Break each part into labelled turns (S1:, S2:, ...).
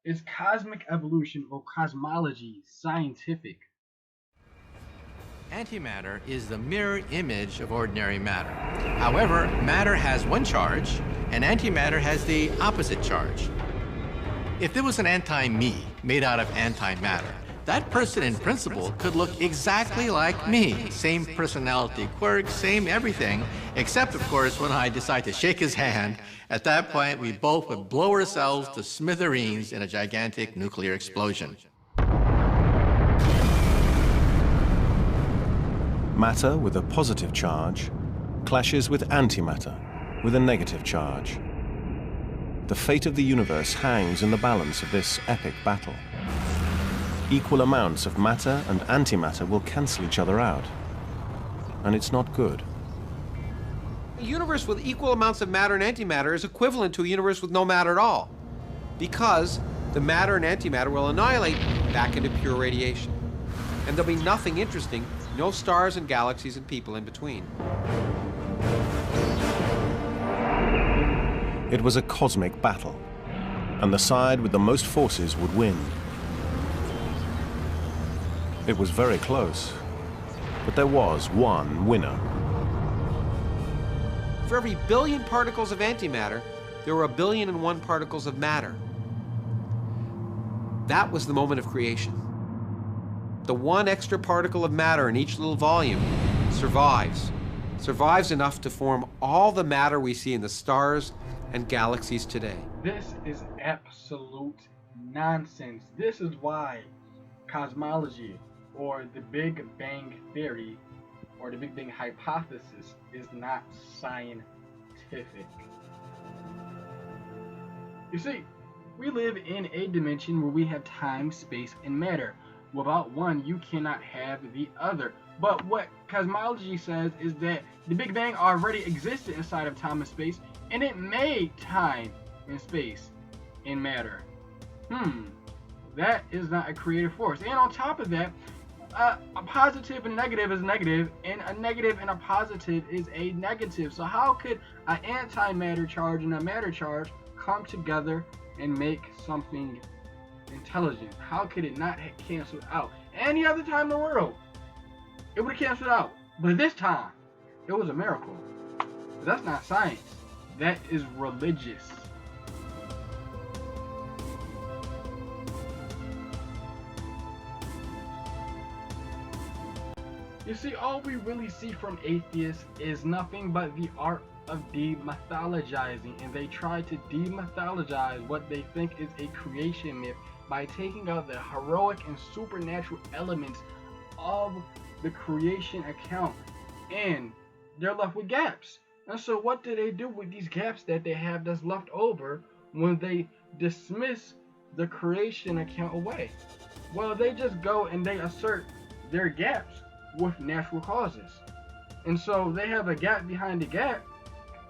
S1: Is cosmic evolution or cosmology scientific?
S2: Antimatter is the mirror image of ordinary matter. However, matter has one charge, and antimatter has the opposite charge. If there was an anti-me made out of antimatter, that person in principle could look exactly like me. Same personality quirks, same everything, except of course when I decide to shake his hand. At that point, we both would blow ourselves to smithereens in a gigantic nuclear explosion.
S3: Matter with a positive charge clashes with antimatter with a negative charge. The fate of the universe hangs in the balance of this epic battle. Equal amounts of matter and antimatter will cancel each other out, and it's not good.
S4: A universe with equal amounts of matter and antimatter is equivalent to a universe with no matter at all, because the matter and antimatter will annihilate back into pure radiation, and there'll be nothing interesting, no stars and galaxies and people in between.
S3: It was a cosmic battle, and the side with the most forces would win. It was very close, but there was one winner.
S4: For every billion particles of antimatter, there were 1,000,000,001 particles of matter. That was the moment of creation. The one extra particle of matter in each little volume survives enough to form all the matter we see in the stars and galaxies today.
S1: This is absolute nonsense. This is why cosmology or the Big Bang Theory or the Big Bang Hypothesis is not scientific. You see, we live in a dimension where we have time, space, and matter. Without one, you cannot have the other. But what cosmology says is that the Big Bang already existed inside of time and space, and it made time and space and matter. That is not a creative force. And on top of that, a positive and negative is negative, and a negative and a positive is a negative. So how could an antimatter charge and a matter charge come together and make something intelligent? How could it not have canceled out? Any other time in the world, it would have canceled out. But this time, it was a miracle. But that's not science. That is religious. You see, all we really see from atheists is nothing but the art of demythologizing, and they try to demythologize what they think is a creation myth by taking out the heroic and supernatural elements of the creation account, and they're left with gaps. And so what do they do with these gaps that they have that's left over when they dismiss the creation account away? Well, they just go and they assert their gaps with natural causes. And so they have a gap behind the gap,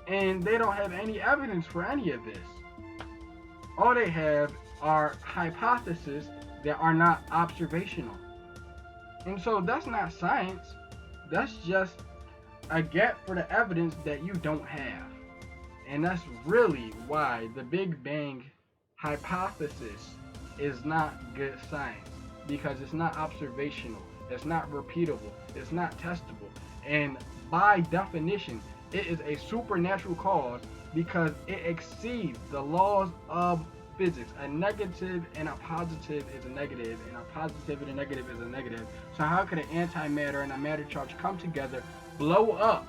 S1: and they don't have any evidence for any of this. All they have are hypotheses that are not observational. And so that's not science. That's just a gap for the evidence that you don't have. And that's really why the Big Bang hypothesis is not good science, because it's not observational, it's not repeatable, it's not testable, and by definition, it is a supernatural cause because it exceeds the laws of physics. A negative and a positive is a negative, and a positive and a negative is a negative. So how could an antimatter and a matter charge come together, blow up,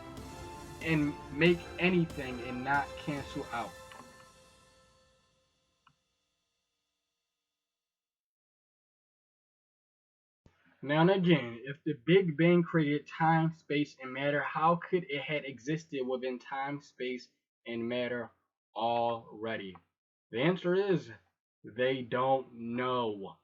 S1: and make anything and not cancel out? Now and again, if the Big Bang created time, space, and matter, how could it have existed within time, space, and matter already? The answer is they don't know.